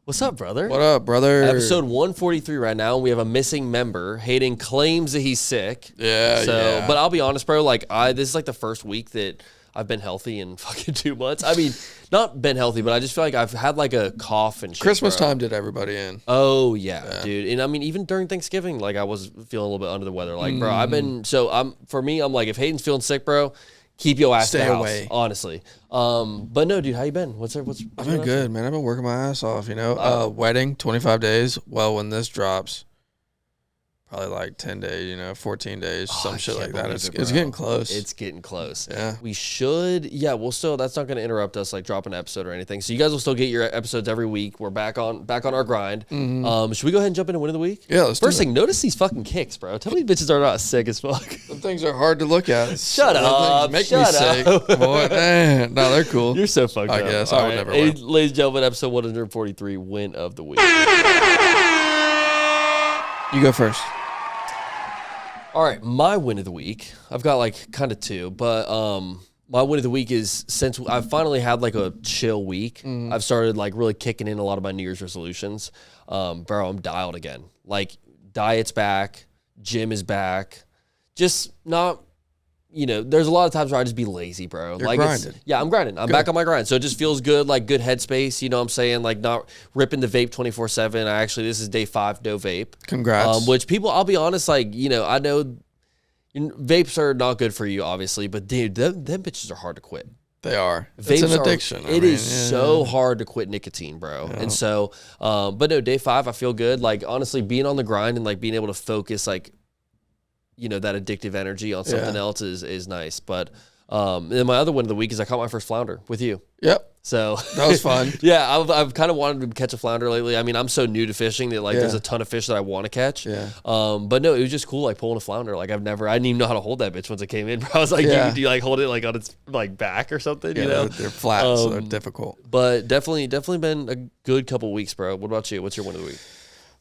What's up, brother? What up, brother? Episode 143 right now. We have a missing member. Hayden claims that he's sick. Yeah. But I'll be honest, bro. Like, this is like the first week that I've been healthy in fucking 2 months. I mean, not been healthy, but I just feel like I've had like a cough and shit. Christmas time did everybody in. Oh, yeah, dude. And I mean, even during Thanksgiving, like I was feeling a little bit under the weather. Like, bro, for me, I'm like, if Hayden's feeling sick, bro, keep your ass Stay in the house, away. Honestly. But no, dude, how you been? What's I've been good, man. I've been working my ass off, you know. Wedding, 25 days. Well, when this drops, probably like 10 days, 14 days, some shit like that. It's getting close. It's getting close. Yeah. We should, we'll still, that's not going to interrupt us like dropping an episode or anything. So you guys will still get your episodes every week. We're back on our grind. Mm-hmm. Should we go ahead and jump into win of the week? Yeah, let's do it. First thing, notice these fucking kicks, bro. Tell me these bitches are not sick as fuck. Some things are hard to look at. Shut up. Make me sick. Boy, no, they're cool. You're so fucked up. I guess. All I would never win. Ladies and gentlemen, episode 143, win of the week. You go first. All right, my win of the week. I've got like kind of two, but my win of the week is since I've finally had like a chill week, I've started like really kicking in a lot of my New Year's resolutions. Bro, I'm dialed again. Like diet's back, gym is back. Just not, there's a lot of times where I just be lazy, bro. You're like grinding. I'm grinding. I'm back on my grind. So it just feels good, like good headspace, you know what I'm saying? Like not ripping the vape 24/7. This is day 5, no vape. Congrats. Which people, I'll be honest, like, I know vapes are not good for you, obviously, but dude, them bitches are hard to quit. They are. Vapes it's an addiction. It is so hard to quit nicotine, bro. Yeah. And so, but no, day 5, I feel good. Like, honestly, being on the grind and like being able to focus, like, that addictive energy on something else is nice. But then my other one of the week is I caught my first flounder with you. Yep. So that was fun. Yeah, I've kind of wanted to catch a flounder lately. I mean, I'm so new to fishing that like there's a ton of fish that I want to catch. Yeah. But no, it was just cool like pulling a flounder. Like I didn't even know how to hold that bitch once it came in. Bro, I was like, do you like hold it like on its like back or something? Yeah, they're flat, so they're difficult. But definitely been a good couple weeks, bro. What about you? What's your win of the week?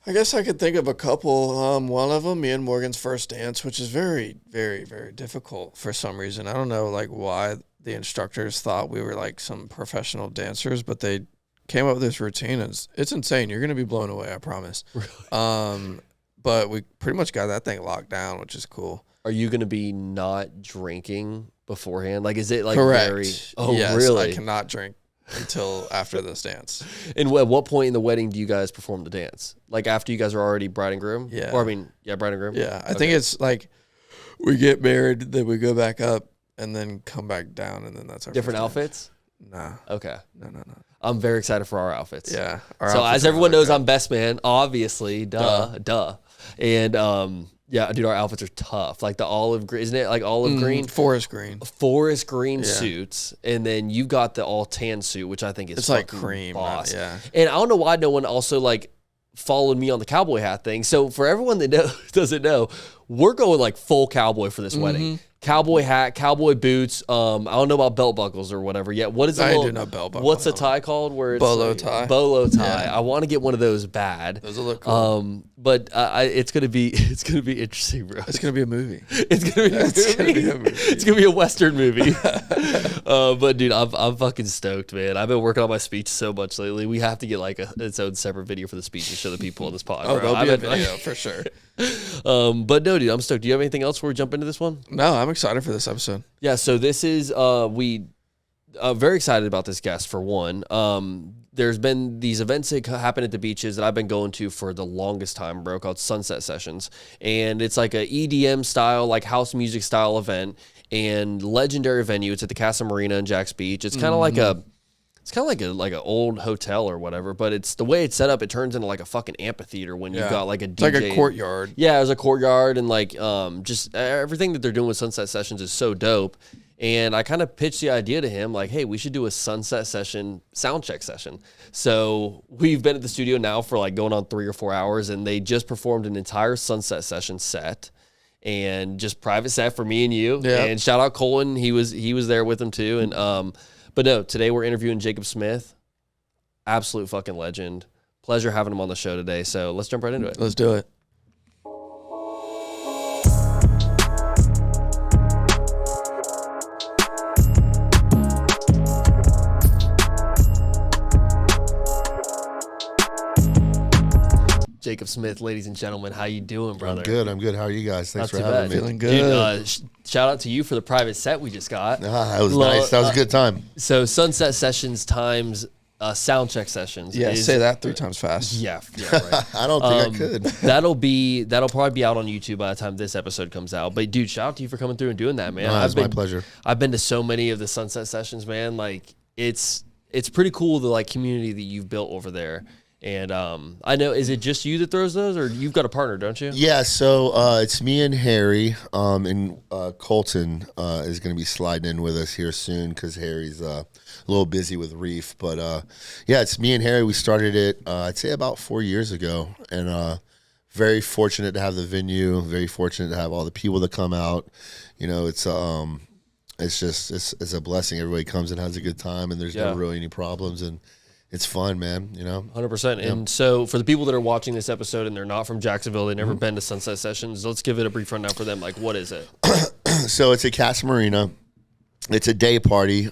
I guess I could think of a couple. One of them, me and Morgan's first dance, which is very, very, very difficult for some reason. I don't know, like why the instructors thought we were like some professional dancers, but they came up with this routine. And it's insane. You're gonna be blown away, I promise. Really? But we pretty much got that thing locked down, which is cool. Are you gonna be not drinking beforehand? Like, is it like correct? Very? Oh, yes, really? I cannot drink until after this dance. And at what point in the wedding do you guys perform the dance? Like after you guys are already bride and groom? Yeah. Or bride and groom? Yeah. I think it's like we get married, then we go back up and then come back down, and then that's our different outfits? Nah. Okay. No. I'm very excited for our outfits. Yeah. So as everyone knows, I'm best man, obviously. Duh. And yeah, dude, our outfits are tough. Like the olive green, isn't it like olive green? Forest green suits. And then you've got the all tan suit, which I think is like cream. Boss. Yeah. And I don't know why no one also like followed me on the cowboy hat thing. So for everyone that doesn't know, we're going like full cowboy for this wedding. Cowboy hat, cowboy boots. I don't know about belt buckles or whatever yet. What is it? I do know belt buckles. What's a tie called? Where it's bolo like, tie. Bolo tie. Yeah. I want to get one of those bad. Those will look cool. But it's gonna be interesting, bro. It's gonna be a movie. It's gonna be a movie. It's gonna be a Western movie. But dude, I'm fucking stoked, man. I've been working on my speech so much lately. We have to get like its own separate video for the speech to show the people on this pod. Oh, there'll be a video for sure. But no, dude, I'm stoked. Do you have anything else before we jump into this one? No, I'm excited for this episode. Yeah, so this is very excited about this guest for one. There's been these events that happen at the beaches that I've been going to for the longest time, bro, called Sunset Sessions. And it's like a EDM style, like house music style event and legendary venue. It's at the Casa Marina in Jax Beach. It's kind of like like an old hotel or whatever, but it's the way it's set up. It turns into like a fucking amphitheater when you've got like a DJ. It's like a courtyard. Yeah, there's a courtyard and like just everything that they're doing with Sunset Sessions is so dope. And I kind of pitched the idea to him like, hey, we should do a sunset session, sound check session. So we've been at the studio now for like going on 3 or 4 hours, and they just performed an entire sunset session set and just private set for me and you. Yeah. And shout out Colin. He was there with them too. And but no, today we're interviewing Jacob Smith. Absolute fucking legend. Pleasure having him on the show today. So let's jump right into it. Let's do it. Jacob Smith, ladies and gentlemen. How you doing, brother? I'm good. How are you guys? Thanks Not for too having bad. me. Feeling good. Dude, shout out to you for the private set we just got. That was nice. That was a good time. So Sunset Sessions times sound check sessions. Yeah, say that 3 times fast. Yeah, right. I don't think I could. That'll probably be out on YouTube by the time this episode comes out. But dude, shout out to you for coming through and doing that, man. No, it's my pleasure. I've been to so many of the Sunset Sessions, man. Like it's pretty cool, the like community that you've built over there. And I know, is it just you that throws those, or you've got a partner, don't you? Yeah, so it's me and Harry, and Colton is going to be sliding in with us here soon because Harry's a little busy with Reef. But yeah, it's me and Harry. We started it, I'd say about 4 years ago, and very fortunate to have the venue. Very fortunate to have all the people that come out. You know, it's just it's a blessing. Everybody comes and has a good time, and there's never really any problems, and it's fun, man, you know? 100%. Yeah. And so for the people that are watching this episode and they're not from Jacksonville, they've never been to Sunset Sessions, let's give it a brief rundown for them. Like, what is it? So it's at Casa Marina. It's a day party.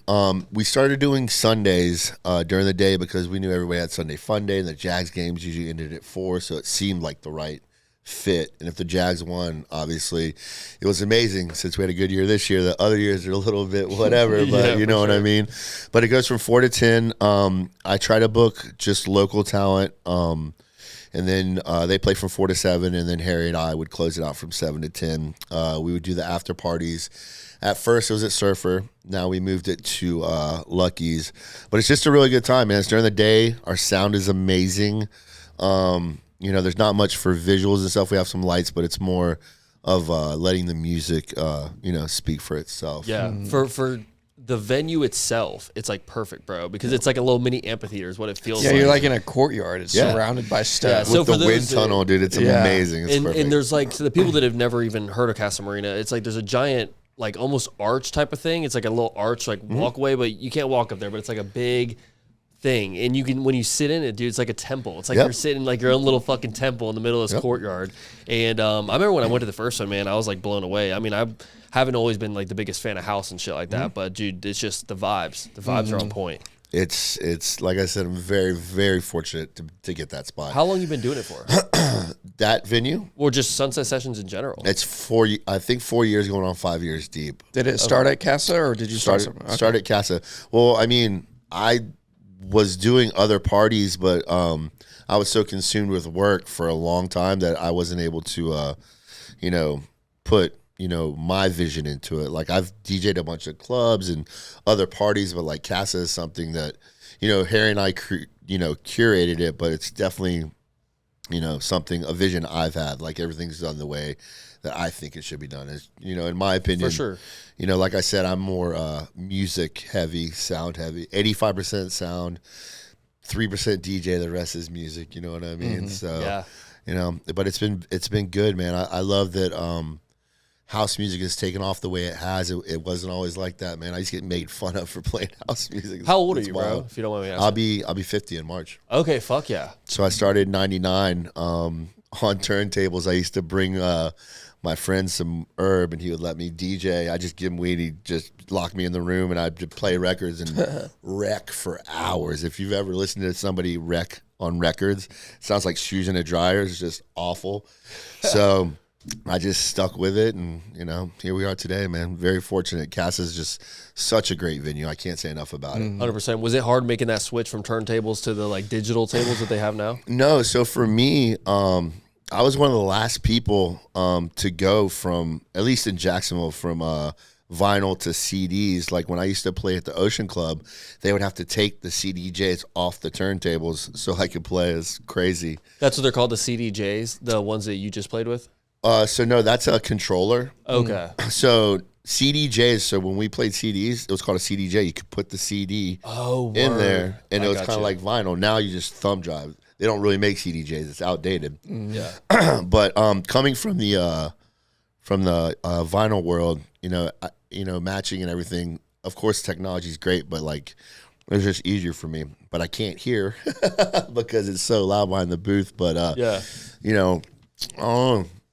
We started doing Sundays during the day because we knew everybody had Sunday fun day, and the Jags games usually ended at 4, so it seemed like the right fit. And if the Jags won, obviously it was amazing since we had a good year this year. The other years are a little bit whatever, but you know what I mean. But it goes from 4 to 10. I try to book just local talent, and then they play from 4 to 7, and then Harry and I would close it out from 7 to 10. We would do the after parties. At first it was at Surfer. Now we moved it to Lucky's. But it's just a really good time, man. It's during the day. Our sound is amazing. You know, there's not much for visuals and stuff. We have some lights, but it's more of letting the music, you know, speak for itself. Yeah, for the venue itself, it's like perfect, bro, because it's like a little mini amphitheater is what it feels like. Yeah, you're like in a courtyard. It's surrounded by steps. So With the wind tunnel, dude, it's amazing. It's perfect. And there's like, so the people that have never even heard of Casa Marina, it's like there's a giant, like almost arch type of thing. It's like a little arch, like walkway, but you can't walk up there, but it's like a big thing, and you can, when you sit in it, dude, it's like a temple. It's like you're sitting like your own little fucking temple in the middle of this courtyard. And I remember when I went to the first one, man, I was like blown away. I mean, I haven't always been like the biggest fan of house and shit like that, but dude, it's just the vibes. The vibes are on point. It's like I said, I'm very, very fortunate to get that spot. How long you been doing it for? That venue? Or just Sunset Sessions in general? It's 4, I think 4 years going on 5 years deep. Did it start at Casa, or did you start somewhere? Start at Casa. Well, I mean, I was doing other parties, but I was so consumed with work for a long time that I wasn't able to, you know, put, you know, my vision into it. Like, I've DJ'd a bunch of clubs and other parties, but like Casa is something that, you know, Harry and I, you know, curated it, but it's definitely, you know, a vision I've had. Like, everything's done the way that I think it should be done. Is, you know, in my opinion, For sure. You know, like I said, I'm more music heavy, sound heavy, 85% sound, 3% DJ, the rest is music. You know what I mean? So, you know, but it's been good, man. I love that house music has taken off the way it has. It wasn't always like that, man. I used to get made fun of for playing house music. How old are you, bro? If you don't mind me asking. I'll be 50 in March. Okay, fuck yeah. So I started in 99 on turntables. I used to bring my friend some herb, and he would let me DJ. I just give him weed. He'd just lock me in the room, and I'd play records and wreck for hours. If you've ever listened to somebody wreck on records, it sounds like shoes in a dryer. It's just awful. So I just stuck with it, and, you know, here we are today, man. Very fortunate. Casa's just such a great venue. I can't say enough about it. 100%. Was it hard making that switch from turntables to the like digital tables that they have now? No. So for me, I was one of the last people to go from, at least in Jacksonville, from vinyl to CDs. Like, when I used to play at the Ocean Club, they would have to take the CDJs off the turntables so I could play. It's crazy. That's what they're called, the CDJs, the ones that you just played with? So no, that's a controller. Okay. So CDJs, so when we played CDs, it was called a CDJ. You could put the CD in there, and it was kind of like vinyl. Now you just thumb drive. They don't really make CDJs. It's outdated. Yeah. But coming from the vinyl world, you know, matching and everything. Of course, technology is great, but like, it's just easier for me. But I can't hear because it's so loud behind the booth. But you know,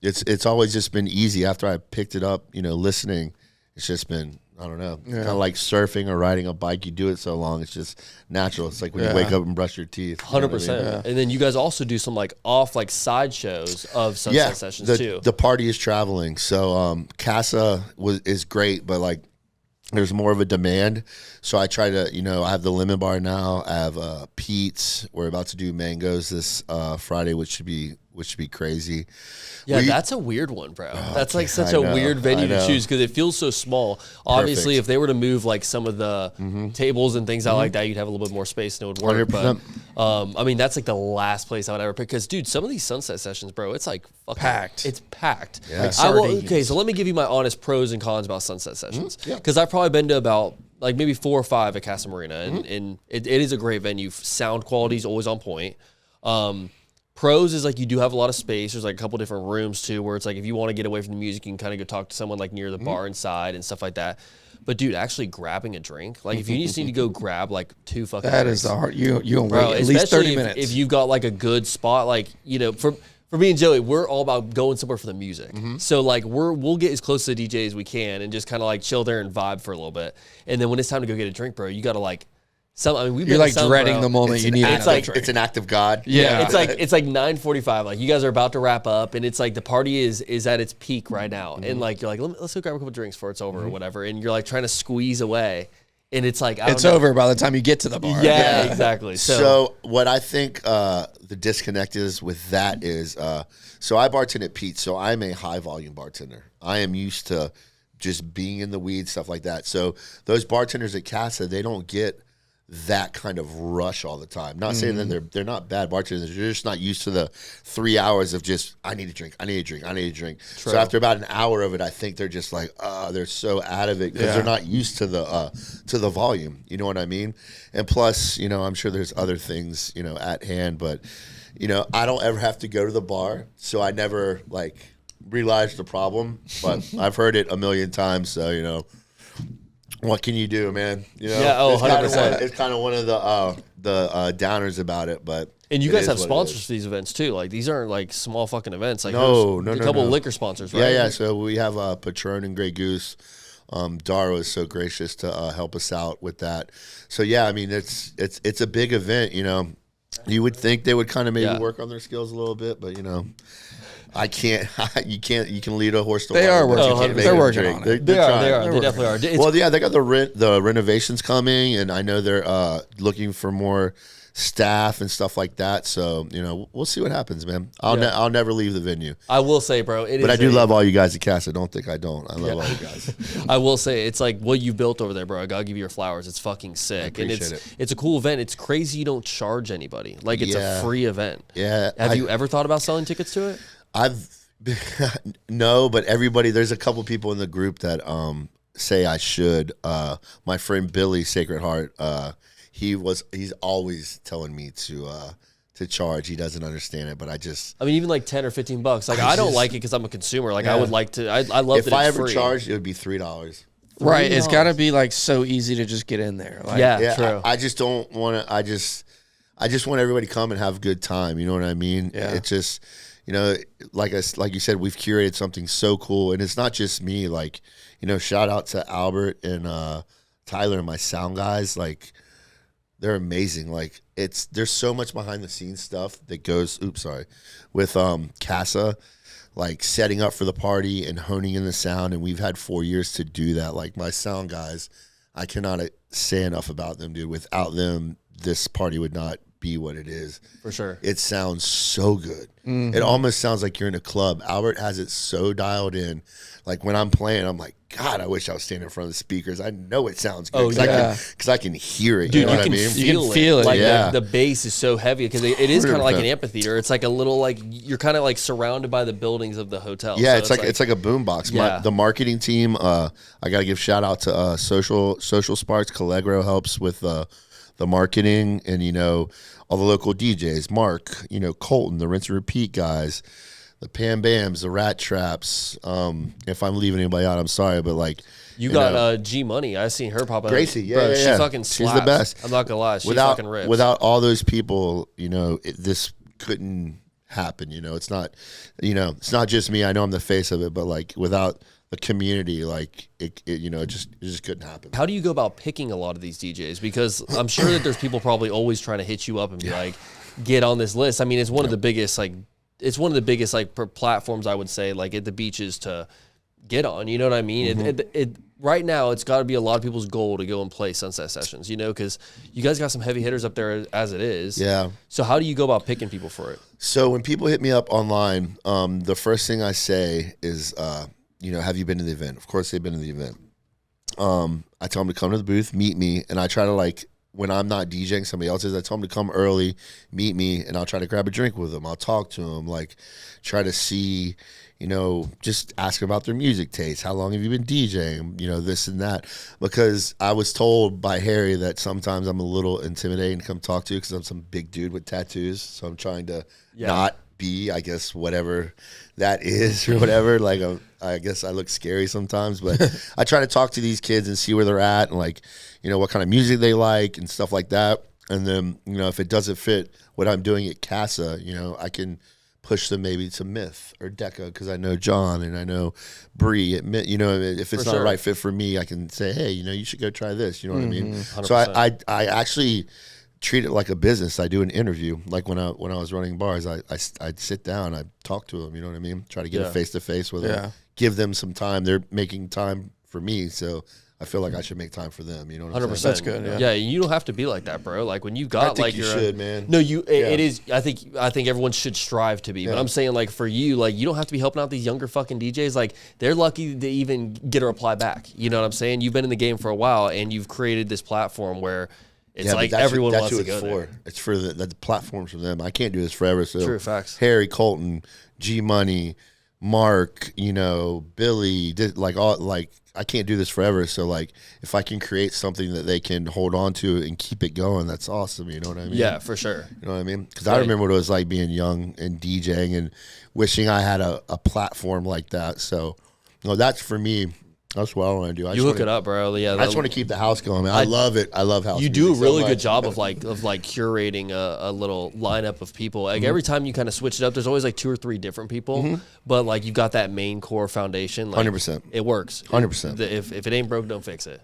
it's always just been easy. After I picked it up, you know, listening, it's just been I don't know. Kind of like surfing or riding a bike. You do it so long, it's just natural. It's like when you wake up and brush your teeth. 100%. And then you guys also do some like off like side shows of sunset sessions too. The party is traveling. So Casa is great, but like there's more of a demand. So I try to, I have the lemon bar now. I have Pete's. We're about to do mangoes this Friday, which should be crazy. Yeah, that's a weird one, bro. That's like such a weird venue to choose because it feels so small. Obviously, if they were to move like some of the tables and things out like that, you'd have a little bit more space and it would work. 100%. But I mean, that's like the last place I would ever pick because, dude, some of these sunset sessions, bro, it's like fucking packed. It's packed. Yeah. Like okay, so let me give you my honest pros and cons about sunset sessions because I've probably been to about like maybe 4 or 5 at Casa Marina, and it is a great venue. Sound quality is always on point. Pros is like you do have a lot of space. There's like a couple different rooms too, where it's like if you want to get away from the music, you can kind of go talk to someone like near the bar inside and stuff like that. But dude, actually grabbing a drink, like if you just need to go grab like 2 fucking that drinks, is the hard. You gonna wait at least 30 minutes. If you've got like a good spot, like for me and Joey, we're all about going somewhere for the music. So like we'll get as close to the DJ as we can and just kind of like chill there and vibe for a little bit. And then when it's time to go get a drink, bro, you got to like. You're like dreading the moment you need it. Drink. It's an act of God. Yeah, it's like 9:45. Like you guys are about to wrap up, and it's like the party is at its peak right now. And like you're like, let's go grab a couple drinks before it's over or whatever. And you're like trying to squeeze away, and it's like it's over by the time you get to the bar. Yeah, exactly. So what I think the disconnect is with that is, so I bartend at Pete's, so I'm a high volume bartender. I am used to just being in the weeds, stuff like that. So those bartenders at Casa, they don't get that kind of rush all the time. Not saying that they're not bad bartenders. They're just not used to the 3 hours of just I need a drink. True. So after about an hour of it, I think they're just like they're so out of it because they're not used to the volume. You know what I mean? And plus, I'm sure there's other things at hand, but I don't ever have to go to the bar, so I never like realized the problem. But I've heard it a million times, so what can you do, man? Yeah, 100%. It's kind of one of the downers about it, but and you guys have sponsors for these events too. Like these aren't like small fucking events. Like no, a couple liquor sponsors, right? Yeah. So we have Patron and Grey Goose. Dara was so gracious to help us out with that. So yeah, I mean it's a big event. You would think they would kind of maybe work on their skills a little bit, but I can't. You can't. You can lead a horse to water. They are working. They're working on it. They are. They definitely are. Well, yeah, they got the renovations coming, and I know they're looking for more staff and stuff like that. So we'll see what happens, man. I'll never leave the venue. I will say, bro. But I do love all you guys at Casa. Don't think I don't. I love all you guys. I will say it's like what you built over there, bro. I gotta give you your flowers. It's fucking sick, and it's a cool event. It's crazy you don't charge anybody. Like it's a free event. Yeah. Have you ever thought about selling tickets to it? No, but there's a couple people in the group that say I should. My friend Billy Sacred Heart, he's always telling me to charge. He doesn't understand it, but I mean, even like $10 or $15. Like I don't like it because I'm a consumer. Like I would like to. I love if that I it's ever free. charged, it would be $3. Right, it's got to be like so easy to just get in there. Like, yeah, true. I just don't want to. I just want everybody to come and have a good time. You know what I mean? Yeah. It's just. Like you said, we've curated something so cool, and it's not just me. Like, shout out to Albert and Tyler and my sound guys. Like, they're amazing. Like, there's so much behind the scenes stuff that goes. With Casa, like setting up for the party and honing in the sound, and we've had 4 years to do that. Like my sound guys, I cannot say enough about them, dude. Without them, this party would not be what it is. For sure. It sounds so good. It almost sounds like you're in a club. Albert has it so dialed in. Like when I'm playing, I'm like, God, I wish I was standing in front of the speakers. I know it sounds good because I can hear it. Dude, you know what I mean? You can feel it. Like Yeah. the bass is so heavy because it is kind of like an 100%. amphitheater. It's like a little like you're kind of like surrounded by the buildings of the hotel. Yeah, So it's like a boombox. Yeah. The marketing team. I got to give shout out to Social Sparks. Callegro helps with the marketing, and all the local DJs. Mark, Colton, the Rinse and Repeat guys, the Pam Bams, the Rat Traps. If I'm leaving anybody out, I'm sorry, but like you got G Money. I seen her pop up. Gracie, yeah, Bro, yeah, she yeah. fucking She's slaps. the best. I'm not gonna lie, she without fucking rips. without all those people, this couldn't happen. You know, it's not just me. I know I'm the face of it, but like without the community, like it just couldn't happen. How do you go about picking a lot of these DJs? Because I'm sure that there's people probably always trying to hit you up and be like, get on this list. I mean, it's one of the biggest platforms, I would say, like at the beaches to get on. You know what I mean? It right now, it's got to be a lot of people's goal to go and play Sunset Sessions, you know, because you guys got some heavy hitters up there as it is. Yeah. So how do you go about picking people for it? So when people hit me up online, the first thing I say is, have you been to the event? Of course they've been to the event. I tell them to come to the booth, meet me, and I try to, like, when I'm not DJing, somebody else is, I tell them to come early, meet me, and I'll try to grab a drink with them. I'll talk to them, like, try to see, just ask about their music taste. How long have you been DJing? This and that. Because I was told by Harry that sometimes I'm a little intimidating to come talk to because I'm some big dude with tattoos. So I'm trying to not be, I guess, whatever that is or whatever. Like, I guess I look scary sometimes, but I try to talk to these kids and see where they're at and, like, what kind of music they like and stuff like that. And then, if it doesn't fit what I'm doing at Casa, I can push them maybe to Myth or Deca because I know John and I know Bree. If it's not a right fit for me, I can say, hey, you should go try this. You know what I mean? 100%. So I actually treat it like a business. I do an interview. Like when I was running bars, I'd sit down, I'd talk to them. You know what I mean? Try to get a face-to-face with them. Give them some time. They're making time for me, so I feel like I should make time for them. You know what I'm 100%. saying? That's good. Yeah, you don't have to be like that, bro. Like when you got like you should, man. No, it is. I think everyone should strive to be. But I'm saying, like, for you, like, you don't have to be helping out these younger fucking DJs. Like, they're lucky to even get a reply back. You know what I'm saying? You've been in the game for a while, and you've created this platform where it's like everyone wants to go there. It's for the platforms for them. I can't do this forever. So True facts. Harry, Colton, G Money, Mark, Billy, I can't do this forever. So, like, if I can create something that they can hold on to and keep it going, that's awesome. You know what I mean? Yeah, for sure. You know what I mean? Because I remember what it was like being young and DJing and wishing I had a platform like that. So, that's for me. That's what I want to do. You hook it up, bro. Yeah, I just want to keep the house going, man. I love it. I love house. You do a really good job of curating a little lineup of people. Like every time you kind of switch it up, there's always like 2 or 3 different people. But like you've got that main core foundation. Like, 100%. It works. 100%. If it ain't broke, don't fix it.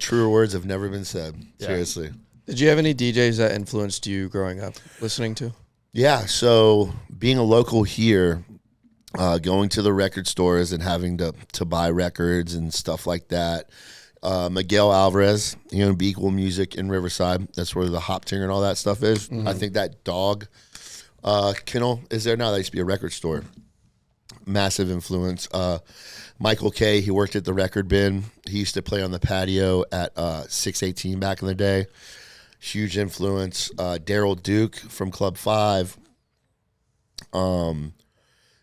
Truer words have never been said. Seriously. Did you have any DJs that influenced you growing up listening to? Yeah. So being a local here, going to the record stores and having to buy records and stuff like that. Miguel Alvarez, Be Equal Music in Riverside. That's where the Hop Tinger and all that stuff is. I think that Dog kennel is there now. That used to be a record store. Massive influence. Michael K., he worked at the record bin. He used to play on the patio at 618 back in the day. Huge influence. Daryl Duke from Club 5.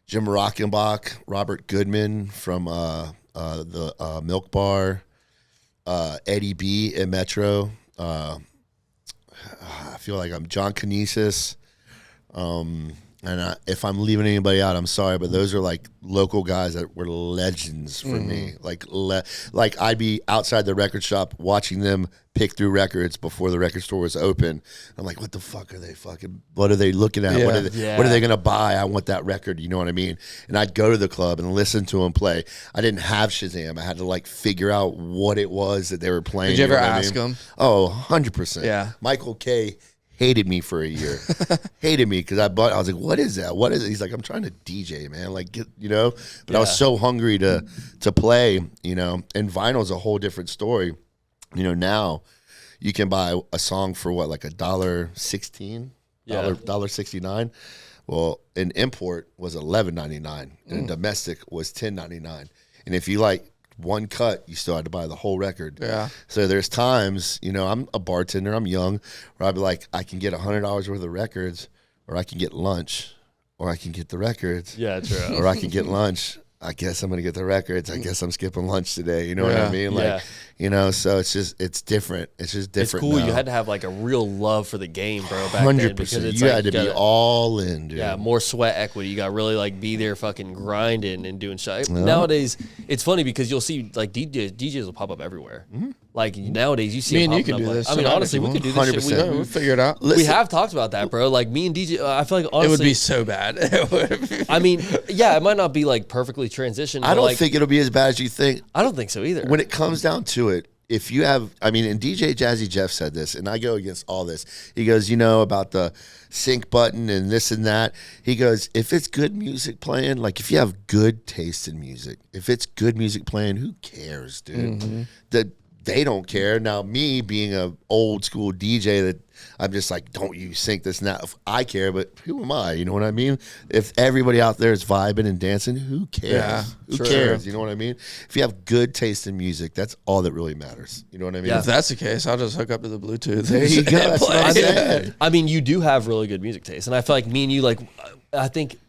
Jim Rockenbach, Robert Goodman from the Milk Bar, Eddie B in Metro. I feel like I'm John Kinesis. And if I'm leaving anybody out, I'm sorry, but those are like local guys that were legends for me. Like I'd be outside the record shop watching them pick through records before the record store was open. I'm like, what the fuck are they fucking? What are they looking at? Yeah. What are they gonna buy? I want that record. You know what I mean? And I'd go to the club and listen to them play. I didn't have Shazam. I had to like figure out what it was that they were playing. Did you ever ask them? Oh, 100%. Yeah. Michael K. hated me for a year. Hated me because I was like, what is that? What is it? He's like, I'm trying to DJ, man. Like, but I was so hungry to play, and vinyl's a whole different story. Now you can buy a song for what, like $1.16, $1.69. Well, an import was $11.99 and a domestic was $10.99. And if you like one cut, you still had to buy the whole record. Yeah. So there's times, I'm a bartender, I'm young, where I'd be like, I can get $100 worth of records, or I can get lunch, or I can get the records. Yeah, true. Or I can get lunch. I guess I'm going to get the records. I guess I'm skipping lunch today. You know what I mean? Like, so it's different. It's just different. It's cool. now. You had to have like a real love for the game, bro, back 100%. then. Because it's you like, had to be all in, dude. Yeah, more sweat equity. You got to really like be there fucking grinding and doing shit. Nowadays, it's funny because you'll see like DJs will pop up everywhere. Like nowadays, you see Me them and you popping could up do like- this I mean, tonight honestly, if you we could want. do this shit. 100%. We'll figure it out. We have talked about that, bro. Like me and DJ, I feel like honestly, It would be so bad. It would be- I mean, yeah, it might not be like perfectly transitioned. I but, don't like, think it'll be as bad as you think. I don't think so either. When it comes down to it, if you have, I mean, and DJ Jazzy Jeff said this, and I go against all this. He goes, about the sync button and this and that. He goes, if it's good music playing, like if you have good taste in music, if it's good music playing, who cares, dude? That they don't care. Now, me being a old school DJ, that I'm just like, don't you sync this and that. If I care, but who am I? You know what I mean? If everybody out there is vibing and dancing, who cares? Yeah, who sure. cares? You know what I mean? If you have good taste in music, that's all that really matters. You know what I mean? Yeah. If that's the case, I'll just hook up to the Bluetooth. There you go. That's what I'm saying. I mean, you do have really good music taste, and I feel like me and you, like, I think,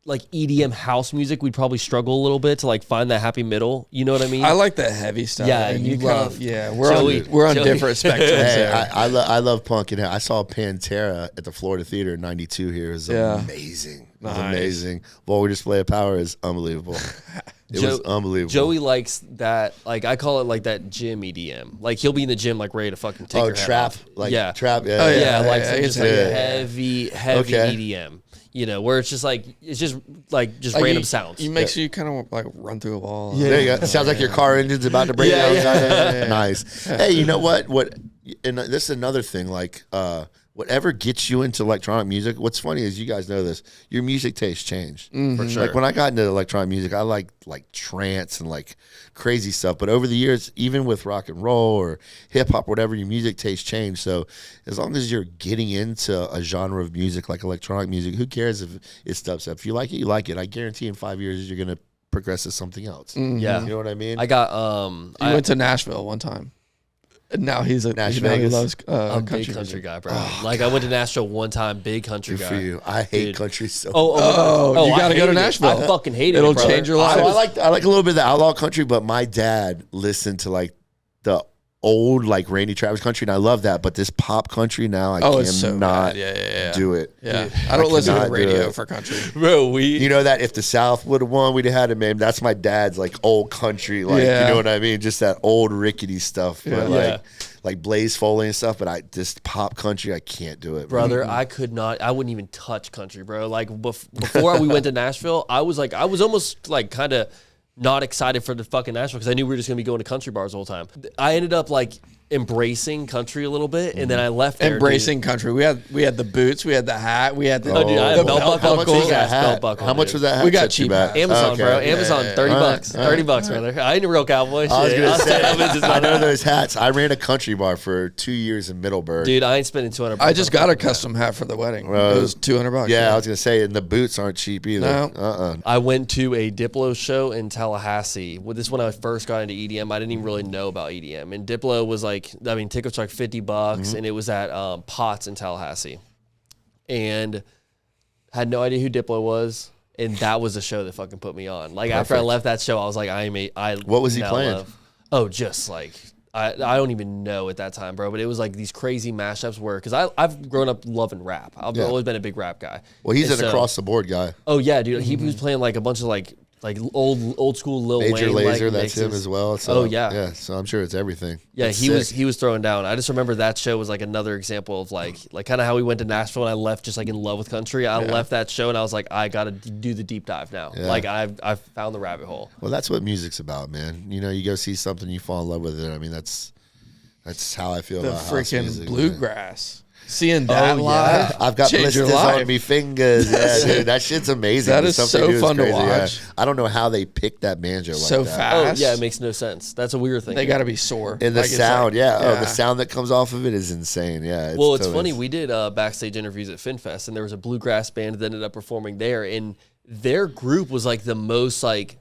like EDM house music, we'd probably struggle a little bit to like find that happy middle. You know what I mean? I like the heavy stuff. Yeah, and you kind love- of, yeah, Joey- we're on Joey- different spectrums Hey, there. I love punk, and I saw Pantera at the Florida Theater in '92 here. It was Yeah. amazing. It was Nice. amazing. Vocal display of power is unbelievable. It was unbelievable. Joey likes that, like I call it like that gym EDM. Like he'll be in the gym like ready to fucking take your head trap, off. like yeah, trap. Oh, yeah, like yeah, just yeah, like yeah. heavy Okay. EDM. You know, where it's just like Like random you, sounds. You makes you kind of like run through a wall. There you go. It sounds like your car engine's about to break down. yeah. Nice. Hey, you know what? And this is another thing. Like, whatever gets you into electronic music. What's funny is you guys know this. Your music taste changed. For sure. Like when I got into electronic music, I liked like trance and like crazy stuff. But over the years, even with rock and roll or hip hop, whatever, your music taste changed. So as long as you're getting into a genre of music like electronic music, who cares if it's dubstep? If you like it, you like it. I guarantee in 5 years you're gonna progress to something else. Yeah. You know what I mean? I got He went to Nashville one time. And now he's a Nash now he Vegas. loves I'm a country big country music. guy, bro. Like I went to Nashville one time, big country Good guy. for you. I hate Dude. country so. Oh, you I gotta go to hated it. Nashville. I fucking hated it. It'll brother. change your So life. I like a little bit of the outlaw country, but my dad listened to like the old like Randy Travis country, and I love that. But this pop country now, I It's so cannot bad. Yeah. do it. Yeah, I don't listen to cannot do radio it. for country. Bro, we You know that if the South would have won, we'd have had it, man. That's my dad's like old country, like Yeah. you know what I mean, just that old rickety stuff. But Yeah. like Blaze Foley and stuff. But I just pop country, I can't do it, brother, I could not. I wouldn't even touch country, bro. Like before we went to Nashville, I was almost like kind of not excited for the fucking Nashville because I knew we were just gonna be going to country bars the whole time. I ended up like embracing country a little bit, and then I left there. Embracing country. We had the boots. We had the hat. We had the, Oh, dude, I the had belt belt buckle. buckle. Big ass hat? belt buckle, How much dude. was that hat? We got set you cheap back? hats. Amazon, Okay. bro. Amazon, yeah. 30 All right, bucks. all right. 30 bucks, brother. I ain't a real cowboy. I was Shit. gonna I'll say, say I'm just I not know that. those hats. I ran a country bar for 2 years in Middleburg. Dude, I ain't spending 200 bucks. I just got a custom hat for the wedding. It was $200. Yeah, I was gonna say, and the boots aren't cheap either. No. I went to a Diplo show in Tallahassee. Well, this is when I first got into EDM. I didn't even really know about EDM. And Diplo was like, I mean, tickets were like $50, and it was at Potts in Tallahassee. And had no idea who Diplo was. And that was the show that fucking put me on. Like after I Perfect. left that show, I was like, What was he now playing? love- Oh, just like I don't even know at that time, bro. But it was like these crazy mashups where because I've grown up loving rap. I've Yeah. always been a big rap guy. Well, he's And an so- across the board guy. Oh yeah, dude. He was playing like a bunch of like old school Lil Major Wayne Laser, like, that's him mixes. as well. So, Oh, yeah. yeah. So I'm sure it's everything. Yeah, That's he was throwing down. I just remember that show was like another example of like kind of how we went to Nashville and I left just like in love with country. I left that show and I was like, I gotta do the deep dive now. Yeah. Like I've found the rabbit hole. Well, that's what music's about, man. You know, you go see something, you fall in love with it. I mean, that's how I feel The about house freaking music, man. bluegrass. Seeing that yeah. live, I've got changed your blisters life. on me fingers. Yeah, dude, that shit's amazing. That The is stuff so they do is fun to crazy, yeah. watch. I don't know how they picked that banjo like So that. fast. Oh yeah, it makes no sense. That's a weird thing. They got to be sore. And the Like, it's sound, like- yeah. Oh, the sound that comes off of it is insane. Yeah. Well, it's totally- funny. We did backstage interviews at FinFest, and there was a bluegrass band that ended up performing there, and their group was like the most like.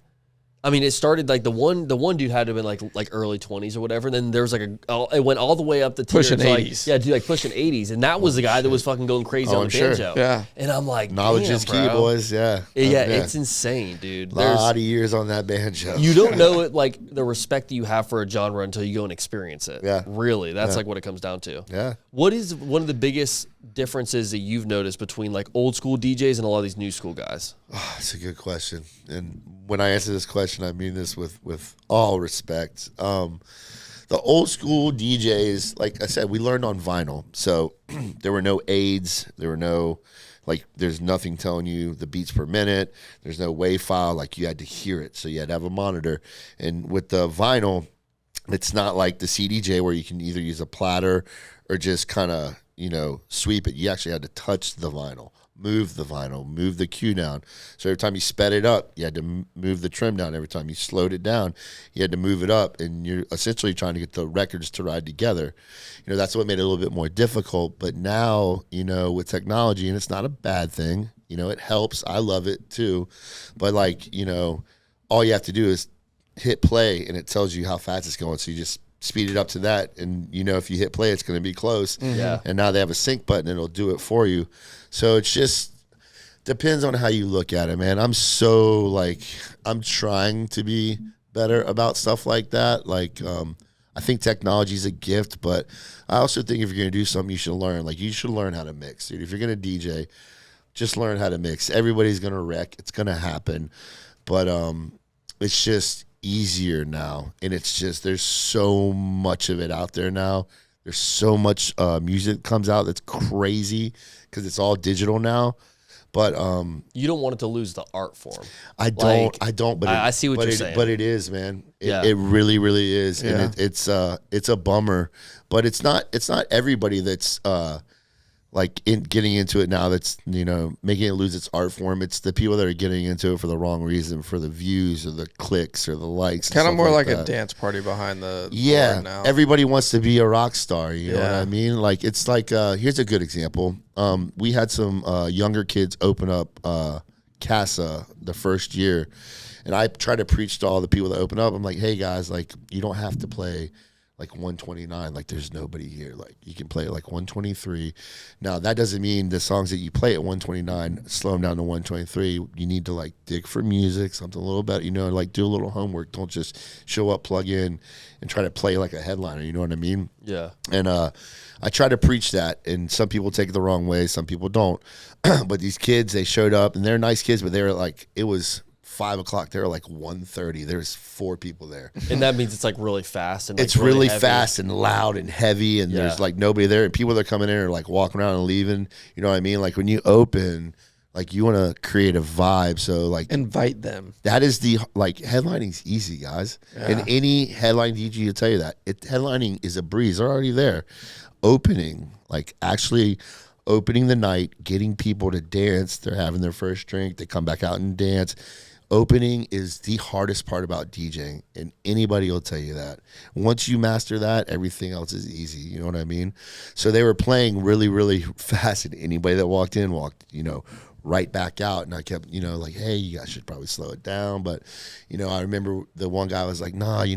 I mean, it started like the one dude had to have been like early 20s or whatever. And then there was like it went all the way up the tier Pushing to, like, 80s. yeah, dude, like pushing 80s, and that was the guy that was fucking going crazy Oh, on I'm the sure. banjo. Yeah. And I'm like, Knowledge damn, is key, bro. boys. Yeah. Yeah, it's insane, dude. a lot of years on that banjo. You don't know it like the respect that you have for a genre until you go and experience it. Yeah. Really, that's like what it comes down to. Yeah. What is one of the biggest differences that you've noticed between like old school DJs and a lot of these new school guys? That's a good question. And when I answer this question, I mean this with all respect. The old school DJs, like I said, we learned on vinyl. So there were no aids. There were no, like, there's nothing telling you the beats per minute. There's no WAV file. Like, you had to hear it. So you had to have a monitor. And with the vinyl, it's not like the CDJ where you can either use a platter or just kind of, sweep it. You actually had to touch the vinyl, move the vinyl, move the cue down. So every time you sped it up, you had to move the trim down. Every time you slowed it down, you had to move it up. And you're essentially trying to get the records to ride together. That's what made it a little bit more difficult. But now, with technology, and it's not a bad thing, it helps. I love it too. But all you have to do is hit play and it tells you how fast it's going. So you just speed it up to that, and if you hit play, it's going to be close. Yeah. And now they have a sync button, and it'll do it for you. So it's just depends on how you look at it, man. I'm trying to be better about stuff like that. I think technology is a gift, but I also think if you're going to do something, you should learn. You should learn how to mix, dude. If you're going to DJ, just learn how to mix. Everybody's going to wreck. It's going to happen, but it's just easier now, and it's just there's so much of it out there now. There's so much music comes out that's crazy because it's all digital now. But you don't want it to lose the art form. I don't. But I see what you're saying. But it is, man. It really, really is, and it's a bummer. But it's not everybody that's getting into it now that's making it lose its art form. It's the people that are getting into it for the wrong reason, for the views or the clicks or the likes. Kind of more like a dance party behind the board now. Everybody wants to be a rock star. You know what I mean? It's here's a good example. We had some younger kids open up Casa the first year, and I try to preach to all the people that open up. I'm like, hey guys, you don't have to play 129, there's nobody here. You can play it 123. Now, that doesn't mean the songs that you play at 129, slow them down to 123. You need to dig for music, something a little better, do a little homework. Don't just show up, plug in, and try to play like a headliner, you know what I mean? Yeah. And I try to preach that, and some people take it the wrong way, some people don't. But these kids, they showed up, and they're nice kids, but they were it was 5 o'clock. They were 1:30. There's 4 people there, and that means it's really fast and it's really fast and loud and heavy, and there's nobody there, and people that are coming in are walking around and leaving. You know what I mean? When you open, you want to create a vibe, so invite them. That is the headlining's easy, guys. And any headline DJ will tell you that headlining is a breeze. They're already there. Opening, actually opening the night, getting people to dance. They're having their first drink. They come back out and dance. Opening is the hardest part about DJing, and anybody will tell you that. Once you master that, everything else is easy. You know what I mean? So they were playing really, really fast, and anybody that walked in walked, right back out. And I kept, hey, you guys should probably slow it down. But, I remember the one guy was like, nah, if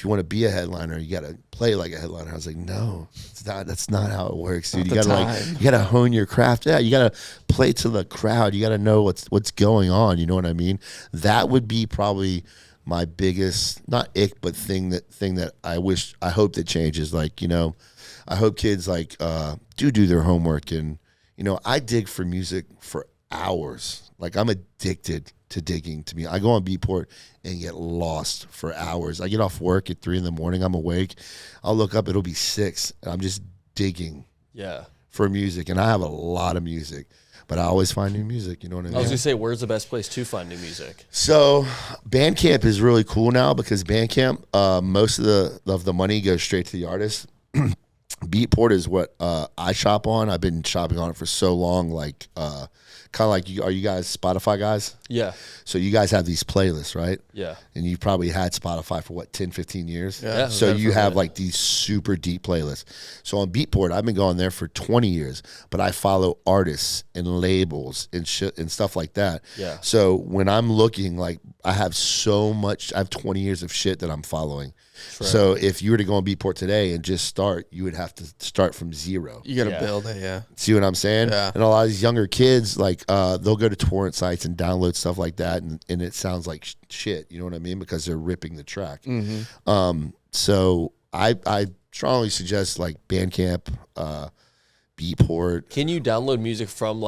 you want to be a headliner, you got to play like a headliner. I was like, no, that's not how it works, dude. You got to hone your craft. Yeah, you got to play to the crowd. You got to know what's going on. You know what I mean? That would be probably my biggest, not ick, but thing that I hope that changes. I hope kids do their homework. And, I dig for music for hours. I'm addicted to digging. To me, I go on Beatport and get lost for hours. I get off work at 3 a.m. I'm awake. I'll look up, it'll be 6, and I'm just digging for music. And I have a lot of music, but I always find new music. You know what I mean? I was gonna say, where's the best place to find new music? So Bandcamp is really cool now, because Bandcamp, most of the money goes straight to the artist. Beatport is what I shop on. I've been shopping on it for so long. Are you guys Spotify guys? Yeah. So you guys have these playlists, right? Yeah. And you probably had Spotify for 10, 15 years? Yeah. So you have these super deep playlists. So on Beatport, I've been going there for 20 years, but I follow artists and labels and shit and stuff like that. Yeah. So when I'm looking, I have 20 years of shit that I'm following. Sure. So if you were to go on Beatport today and just start, you would have to start from zero. You got to build it, See what I'm saying? Yeah. And a lot of these younger kids, they'll go to torrent sites and download stuff like that, and it sounds like shit. You know what I mean? Because they're ripping the track. Mm-hmm. So I strongly suggest Bandcamp, Beatport. Can you download music from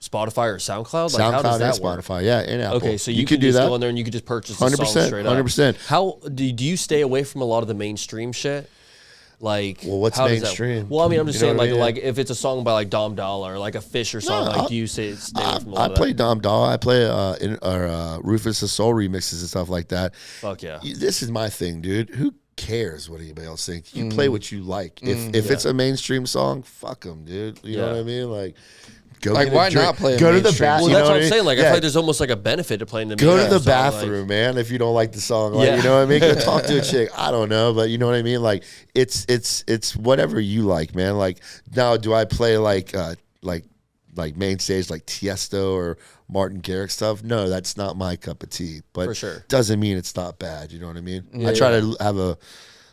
Spotify or SoundCloud? Like, how SoundCloud does that and work? Spotify, yeah, and Apple. Okay, so you could can do just that. go in there and you could just purchase the 100%, song straight up. 100%. How do you stay away from a lot of the mainstream shit? Like, Well, what's how does that- mainstream? Well, I mean, I'm just You know saying, what I mean? like if it's a song by like Dom Dollar or like a Fisher song, No, like do you stay away from a lot I of play that? Dom Doll. I play Rufus the Soul remixes and stuff like that. Fuck yeah. This is my thing, dude. Who cares what anybody else thinks? You play what you like. If Yeah. it's a mainstream song, fuck them, dude. You know Yeah. what I mean? Like, go Like, get a why drink. not play a Go to the mainstream bathroom. Well, you that's know what I'm I mean? saying. Like, I Yeah. feel like there's almost like a benefit to playing the Go to mainstream the song, bathroom, man. If you don't like the song, like, Yeah. you know what I mean. Go talk to a chick. I don't know, but you know what I mean. Like, it's whatever you like, man. Like, now, do I play like main stage like Tiesto or Martin Garrix stuff? No, that's not my cup of tea. But For sure. doesn't mean it's not bad. You know what I mean? Yeah, I try yeah. to have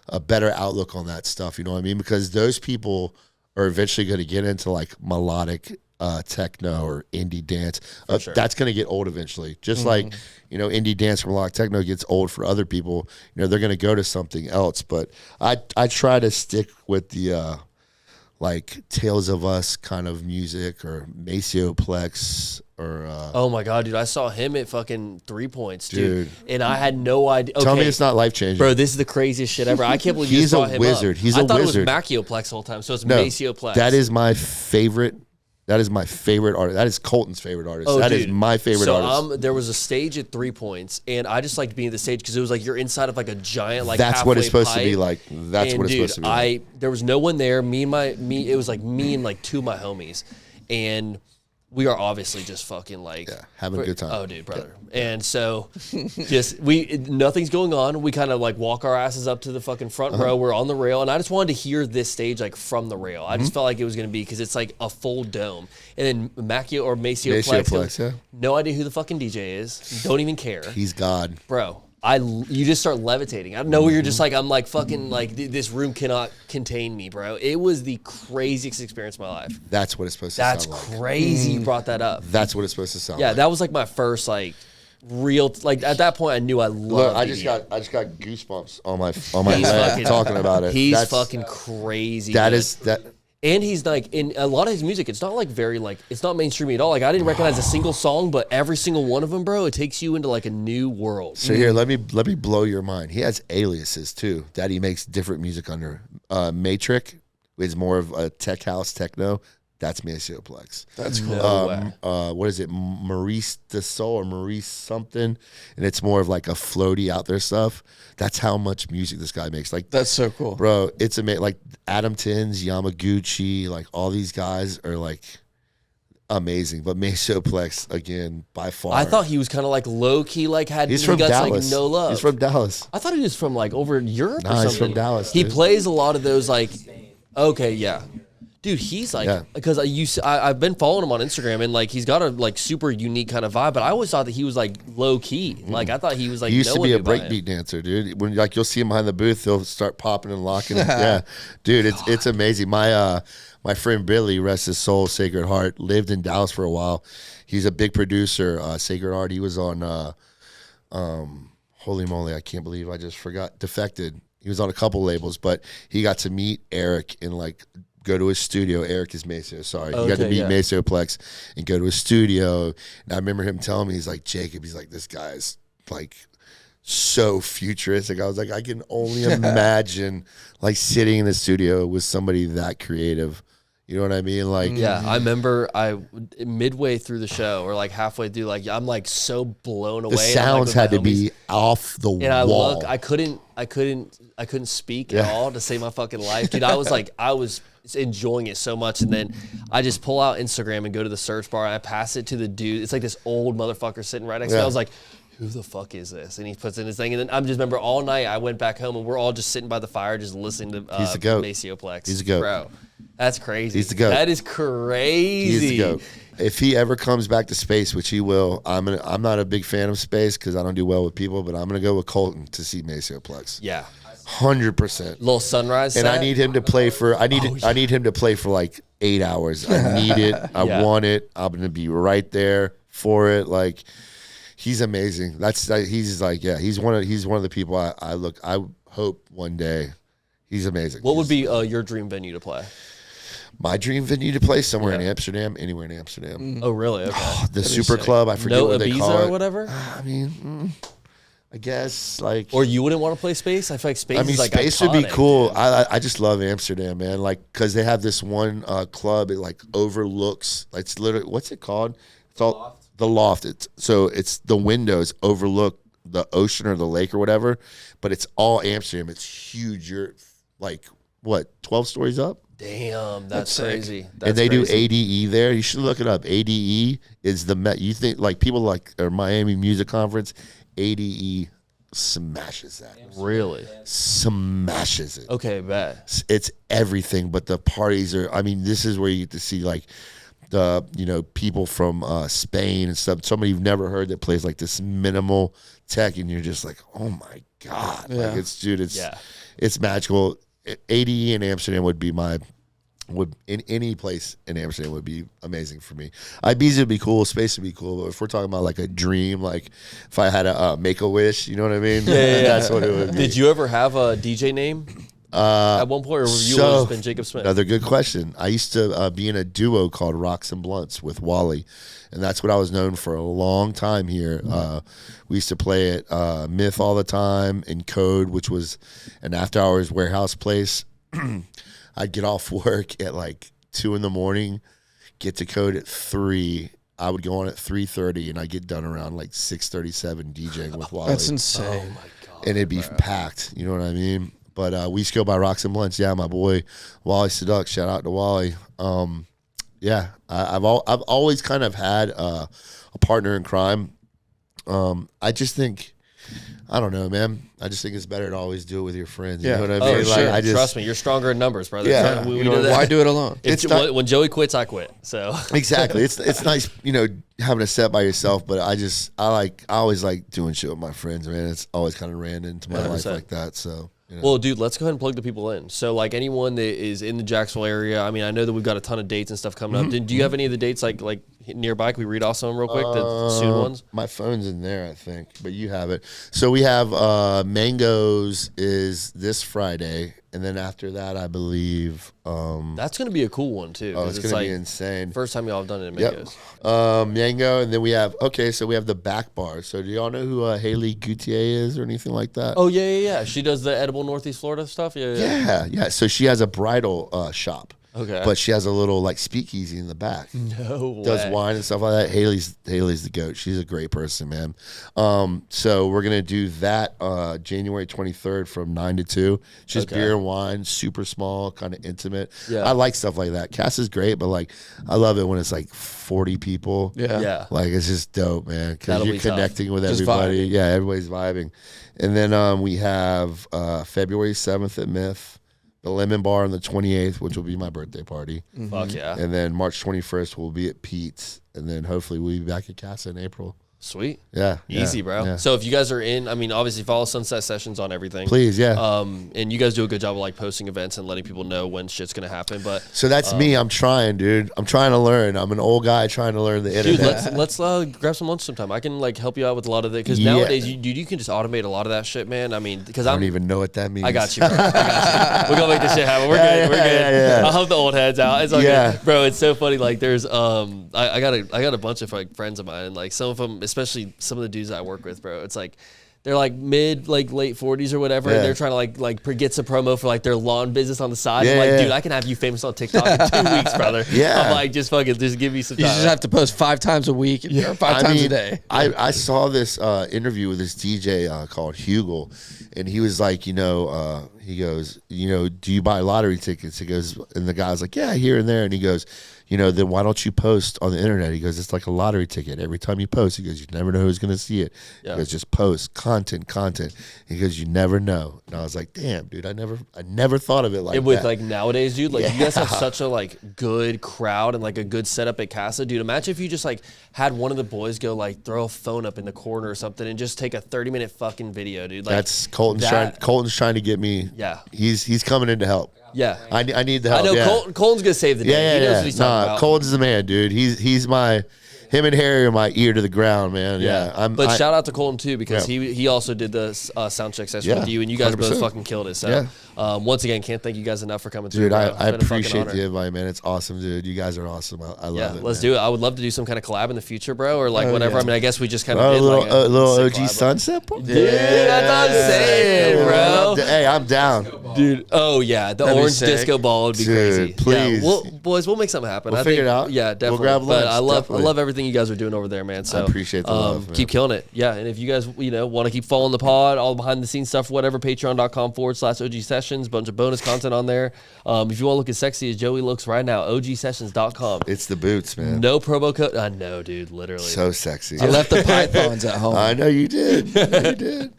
a better outlook on that stuff. You know what I mean? Because those people are eventually going to get into like melodic techno or indie dance. sure. That's going to get old eventually. Just like, you know, indie dance or melodic techno gets old for other people. You know, they're going to go to something else. But I try to stick with the like Tales of Us kind of music or Maceo Plex or Oh my god, dude! I saw him at fucking 3 Points, dude, Dude. and I had no idea. Okay, tell me it's not life changing. bro. This is the craziest shit ever. I can't believe you He's saw a him wizard. Up. He's I a thought wizard. it was Maceo Plex the whole time, so it's No, Maceo Plex. that is my favorite. That is my favorite artist. That is Colton's favorite artist. Oh, That is dude. my favorite so, artist. there was a stage at 3 Points, and I just liked being at the stage because it was like you're inside of like a giant like. That's what it's halfway supposed to be pipe. like. That's And what it's dude, supposed to be like. there was no one there. It was like me and like two of my homies, and we are obviously just fucking like having a good time. Oh, dude, brother. And so, nothing's going on. We kind of like walk our asses up to the fucking front Uh-huh. row. We're on the rail, and I just wanted to hear this stage like from the rail. I Mm-hmm. just felt like it was gonna be because it's like a full dome, and then Maceo or Maceo Maceo Plex, Plex, yeah. no idea who the fucking DJ is. Don't even care, He's God. bro. You just start levitating. I don't know where you're just like, I'm like fucking like this room cannot contain me, bro. It was the craziest experience of my life. That's what it's supposed to That's sound like. crazy. You brought that up. That's what it's supposed to sound Yeah, like. that was like my first like real like at that point I knew I loved. Look, I just EDM. got goosebumps on my He's leg fucking- talking about it. He's That's, fucking crazy. that good. is that. And he's like in a lot of his music. It's not like very like it's not mainstream at all. Like I didn't recognize a single song, but every single one of them, bro, it takes you into like a new world. So here, let me blow your mind. He has aliases too that he makes different music under. Matrix is more of a tech house techno. That's Maceo Plex. That's cool. No way. What is it, Maurice the Soul or Maurice something, and it's more of like a floaty out there stuff. That's how much music this guy makes. Like, That's so cool. bro, it's amazing. Like Adam Tins, Yamaguchi, like all these guys are like amazing. But Maceo Plex again, by far. I thought he was kind of like low key, like he's he from got Dallas. like no love. He's from Dallas. I thought he was from like over in Europe or Nah, something. he's from Dallas, He dude. plays a lot of those like. Okay, yeah. Dude, he's like Yeah. because I've been following him on Instagram and like he's got a like super unique kind of vibe, but I always thought that he was like low key. Like I thought he was like He used no to one be a knew about him. breakbeat dancer, dude. When like you'll see him behind the booth, he'll start popping and locking. Yeah, dude, it's amazing. My friend Billy, rest his soul, Sacred Heart, lived in Dallas for a while. He's a big producer. Sacred Heart. He was on. Holy moly, I can't believe I just forgot. Defected. He was on a couple labels, but he got to meet Eric and like go to his studio. Eric is Maceo, sorry. He got to Okay, meet yeah. Maceo Plex and go to his studio. And I remember him telling me, he's like, Jacob, he's like, this guy's like so futuristic. I was like, I can only imagine like sitting in the studio with somebody that creative. You know what I mean? Like, Yeah, I remember midway through the show or like halfway through, like I'm like so blown away. the and I'm, like, sounds with my had to homies. be off the And I wall. look, I couldn't speak at all to save my fucking life, dude. I was enjoying it so much, and then I just pull out Instagram and go to the search bar and I pass it to the dude. It's like this old motherfucker sitting right next to me. Yeah. I was like, who the fuck is this? And he puts in his thing, and then I just remember all night I went back home and we're all just sitting by the fire, just listening to He's the goat. Maceo Plex. He's the goat. Bro. That's crazy. He's the goat. That is crazy. He's the GOAT. If he ever comes back to space, which he will, I'm not a big fan of space because I don't do well with people, but I'm gonna go with Colton to see Maceo Plex. Yeah. 100%. Little sunrise. And I set. need him to play for. I need him to play for like 8 hours. I need it. I Yeah. want it. I'm gonna be right there for it. Like, he's amazing. He's like, yeah. He's one of the people I hope one day. He's amazing. What would be your dream venue to play? My dream venue to play somewhere in Amsterdam, anywhere in Amsterdam. Oh, really? Okay. The Super Club, I forget No what they Ibiza call it. or whatever? I mean, I guess like. Or you wouldn't want to play Space? I feel like Space is like Space iconic, would be cool. dude. I just love Amsterdam, man. Like, cause they have this one club. It like overlooks. It's literally what's it called? It's all the Loft. It's the windows overlook the ocean or the lake or whatever. But it's all Amsterdam. It's huge. You're like what 12 stories up. Damn, that's crazy. And they do ADE there. You should look it up. ADE is the Met. You think like people like or Miami Music Conference. ADE smashes that. Really? Smashes it. Okay, bet. It's everything, but the parties are. I mean, this is where you get to see like the people from Spain and stuff. Somebody you've never heard that plays like this minimal tech, and you're just like, oh my god, like it's magical. ADE in Amsterdam would in any place in Amsterdam would be amazing for me. Ibiza would be cool, Space would be cool, but if we're talking about like a dream, like if I had a make a wish, you know what I mean? That's what it would be. Did you ever have a DJ name at one point, or have you always been Jacob Smith? Another good question. I used to be in a duo called Rocks and Blunts with Wally, and that's what I was known for a long time here. We used to play at Myth all the time, and Code, which was an after-hours warehouse place. I'd get off work at like 2 a.m, get to Code at 3. I would go on at 3:30, and I'd get done around like 6:37 DJing with Wally. That's insane. Oh my god! And it'd be packed. You know what I mean? But we used to go by Rocks and Blunts. Yeah, my boy Wally Seduck. Shout out to Wally. I've always kind of had a partner in crime. I just think, I don't know, man. I just think it's better to always do it with your friends. You know what I mean? Sure. Like, Trust me, you're stronger in numbers, brother. Yeah. We do that. Why do it alone? When Joey quits, I quit. So exactly. It's nice, having a set by yourself, but I always like doing shit with my friends, man. It's always kind of ran into my life like that. So. Well, dude, let's go ahead and plug the people in. So, like anyone that is in the Jacksonville area, I mean, I know that we've got a ton of dates and stuff coming up. Do you have any of the dates like nearby? Can we read off some of them real quick? The soon ones. My phone's in there, I think, but you have it. So we have Mangoes is this Friday, and then after that, I believe that's going to be a cool one too. it's going to be insane. First time y'all have done it in Mangoes. Mango, and then we have so we have the back bar. So do y'all know who Haley Gautier is or anything like that? Oh yeah. She does the edible Northeast Florida stuff. Yeah. So she has a bridal shop. Okay. But she has a little like speakeasy in the back. No way. Does wine and stuff like that. Haley's the goat. She's a great person, man. So we're gonna do that January 23rd from 9 to 2. Just beer and wine, super small, kind of intimate. Yeah. I like stuff like that. Cass is great, but like I love it when it's like 40 people. Yeah. Like it's just dope, man. Because you're connecting with Just everybody. vibing. Yeah, everybody's vibing. And then we have February 7th at Myth. The Lemon Bar on the 28th, which will be my birthday party. Fuck yeah. And then March 21st, we'll be at Pete's. And then hopefully we'll be back at Casa in April. Sweet. Yeah. Easy, bro. Yeah. So if you guys are in, I mean, obviously follow Sunset Sessions on everything. Please, yeah. And you guys do a good job of like posting events and letting people know when shit's gonna happen. But so that's me. I'm trying, dude. I'm trying to learn. I'm an old guy trying to learn the internet. Dude, let's grab some lunch sometime. I can like help you out with a lot of it because nowadays, you can just automate a lot of that shit, man. I mean, because I don't even know what that means. I got you, bro. I got you. We're gonna make this shit happen. We're good. We're good. I'll help the old heads out. It's all good, bro. It's so funny. Like, there's I got a bunch of like friends of mine, and like some of them, especially some of the dudes that I work with, bro. It's like they're like mid, like late 40s or whatever, and they're trying to like get some promo for like their lawn business on the side. I'm like, dude, I can have you famous on TikTok in 2 weeks, brother. I'm like, just give me some time. You just have to post 5 times a week or 5 times a day. I saw this interview with this DJ called Hugel, and he was like, he goes, do you buy lottery tickets? He goes, and the guy's like, yeah, here and there, and he goes, then why don't you post on the internet? He goes, it's like a lottery ticket. Every time you post, he goes, you never know who's going to see it. He goes, just post content. He goes, you never know. And I was like, damn, dude, I never thought of it like that. With like nowadays, dude, like you guys have such a like good crowd and like a good setup at Casa, dude. Imagine if you just like had one of the boys go like throw a phone up in the corner or something and just take a 30-minute fucking video, dude. Like, that's Colton's trying to get me. Yeah. He's coming in to help. Yeah, I need the help. I know Colton's gonna save the day. He knows what he's talking about. Colton's the man, dude. Him and Harry are my ear to the ground, man. Yeah. But shout out to Colton too because he also did the sound check session with you, and you guys 100%. Both fucking killed it. So Once again, can't thank you guys enough for coming through. Dude, bro. I It's been a fucking appreciate honor. the invite, man. It's awesome, dude. You guys are awesome. I love it. Let's man. do it. I would love to do some kind of collab in the future, bro, or like Oh, whatever. yeah. I mean, I guess we just kind Bro, of a did little, like a little sick OG collab. Sunset party. Dude, that's what I'm saying, bro. Hey, I'm down. Dude, oh yeah, the That'd be orange sick. disco ball would be Dude, crazy. please. Yeah, boys, we'll make something happen. We'll I figure think, it out. Yeah, We'll definitely. grab lunch, But I definitely. love everything you guys are doing over there, man. So appreciate the love, man. keep killing it. Yeah, and if you guys want to keep following the pod, all behind the scenes stuff, whatever, patreon.com/OG Sessions, bunch of bonus content on there. If you want to look as sexy as Joey looks right now, OGSessions.com. It's the boots, man. No promo code. I know, dude. Literally. So sexy. I left the pythons at home. I know you did. I know you did.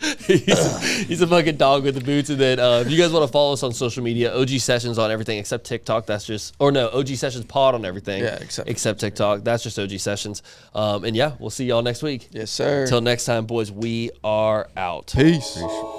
he's a fucking dog with the boots. And then if you guys want to follow us on social media, OG Sessions on everything except TikTok. That's just, or no, OG Sessions Pod on everything. Yeah, except TikTok. That's just OG Sessions. And yeah, we'll see y'all next week. Yes, sir. Until next time, boys, we are out. Peace. Appreciate-